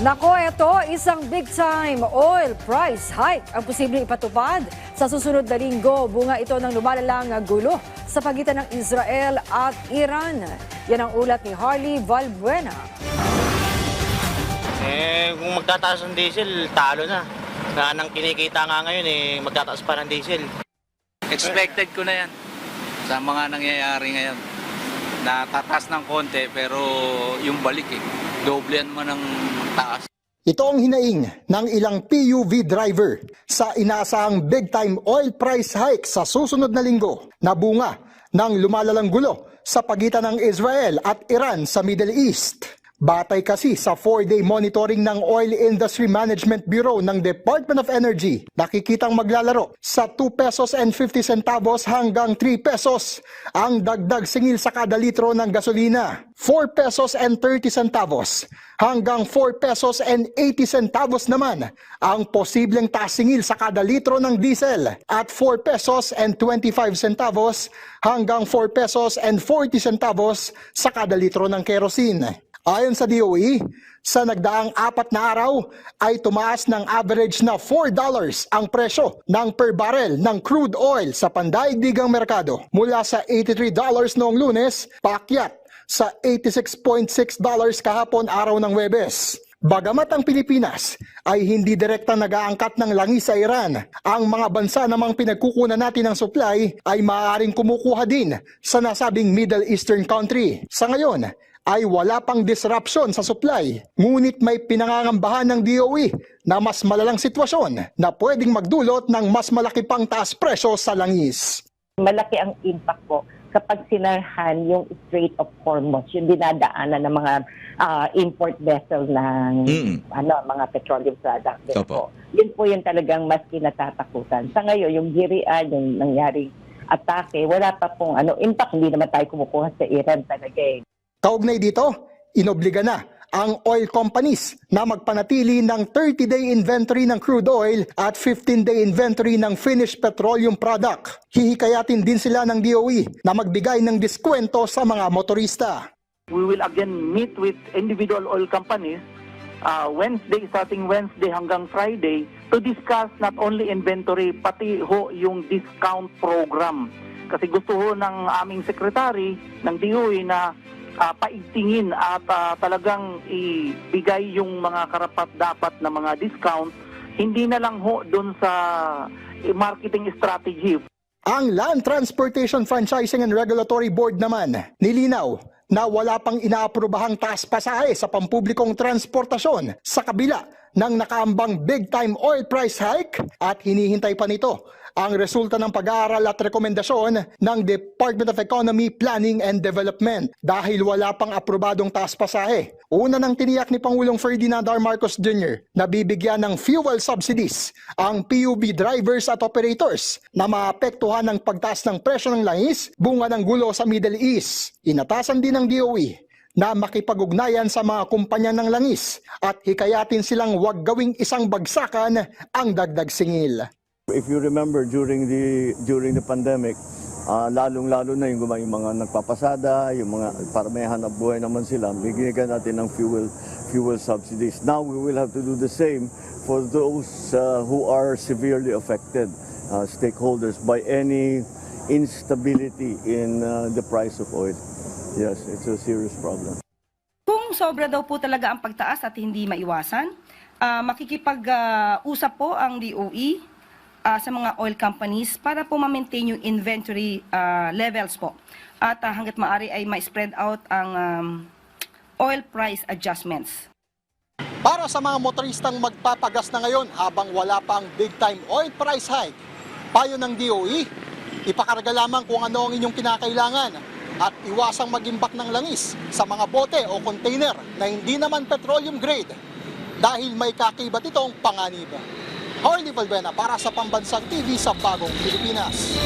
Nako, ito, isang big-time oil price hike ang posibleng ipatupad sa susunod na linggo. Bunga ito ng lumalalang gulo sa pagitan ng Israel at Iran. Yan ang ulat ni Harley Valbuena. Kung magtataas ng diesel, talo na. Nang kinikita nga ngayon, magtataas pa ng diesel. Expected ko na yan sa mga nangyayari ngayon. Natataas ng konti pero yung balik doblean mo ng taas. Ito ang hinaing ng ilang PUV driver sa inaasahang big-time oil price hike sa susunod na linggo na bunga ng lumalalang gulo sa pagitan ng Israel at Iran sa Middle East. Batay kasi sa 4-day monitoring ng Oil Industry Management Bureau ng Department of Energy, nakikitang maglalaro sa 2 pesos and 50 centavos hanggang 3 pesos ang dagdag singil sa kada litro ng gasolina. 4 pesos and 30 centavos hanggang 4 pesos and 80 centavos naman ang posibleng taas singil sa kada litro ng diesel at 4 pesos and 25 centavos hanggang 4 pesos and 40 centavos sa kada litro ng kerosene. Ayon sa DOE, sa nagdaang 4 na araw ay tumaas ng average na $4 ang presyo ng per barrel ng crude oil sa pandaigdigang merkado mula sa $83 noong Lunes paakyat sa $86.6 kahapon araw ng Huwebes. Bagamat ang Pilipinas ay hindi direktang nag-aangkat ng langis sa Iran, ang mga bansa namang pinagkukunan natin ng supply ay maaaring kumukuha din sa nasabing Middle Eastern country. Sa ngayon, ay wala pang disruption sa supply. Ngunit may pinangangambahan ng DOE na mas malalang sitwasyon na pwedeng magdulot ng mas malaki pang taas presyo sa langis. Malaki ang impact po kapag sinarhan yung Strait of Hormuz, yung dinadaanan ng mga import vessel ng mga petroleum products. Yun po yung talagang mas kinatatakutan. Sa ngayon, yung girian, yung nangyaring atake, wala pa pong impact. Hindi naman tayo kumukuha sa Iran talaga . Kaugnay dito, inobliga na ang oil companies na magpanatili ng 30-day inventory ng crude oil at 15-day inventory ng finished petroleum product. Hihikayatin din sila ng DOE na magbigay ng diskwento sa mga motorista. We will again meet with individual oil companies starting Wednesday hanggang Friday to discuss not only inventory pati ho yung discount program. Kasi gusto ho ng aming secretary ng DOE na paigtingin at talagang ibigay yung mga karapat-dapat na mga discount, hindi na lang ho doon sa marketing strategy. Ang Land Transportation Franchising and Regulatory Board naman, nilinaw na wala pang inaaprobahang taas pasahe sa pampublikong transportasyon sa kabila ng nakaambang big-time oil price hike at hinihintay pa nito ang resulta ng pag-aaral at rekomendasyon ng Department of Economy, Planning and Development dahil wala pang aprobadong taas pasahe. Una nang tiniyak ni Pangulong Ferdinand R. Marcos Jr. na bibigyan ng fuel subsidies ang PUV drivers at operators na maapektuhan ng pagtaas ng presyo ng langis bunga ng gulo sa Middle East. Inatasan din ng DOE na makipag-ugnayan sa mga kumpanya ng langis at hikayatin silang huwag gawing isang bagsakan ang dagdag singil. If you remember during the pandemic, lalong-lalo na yung mga nagpapasada, yung mga para may hanap buhay naman sila, bigyan natin ng fuel subsidies. Now we will have to do the same for those who are severely affected, stakeholders, by any instability in the price of oil. Yes, it's a serious problem. Kung sobra daw po talaga ang pagtaas at hindi maiwasan, makikipag-usap po ang DOE sa mga oil companies para po ma-maintain yung inventory levels po. At hanggat maaari ay ma-spread out ang oil price adjustments. Para sa mga motoristang magpapagas na ngayon habang wala pang big-time oil price hike, payo ng DOE, ipakarga lamang kung ano ang inyong kinakailangan at iwasang mag-imbak ng langis sa mga bote o container na hindi naman petroleum grade dahil may kakibat itong panganib. Harley Valbuena para sa Pambansang TV sa Bagong Pilipinas.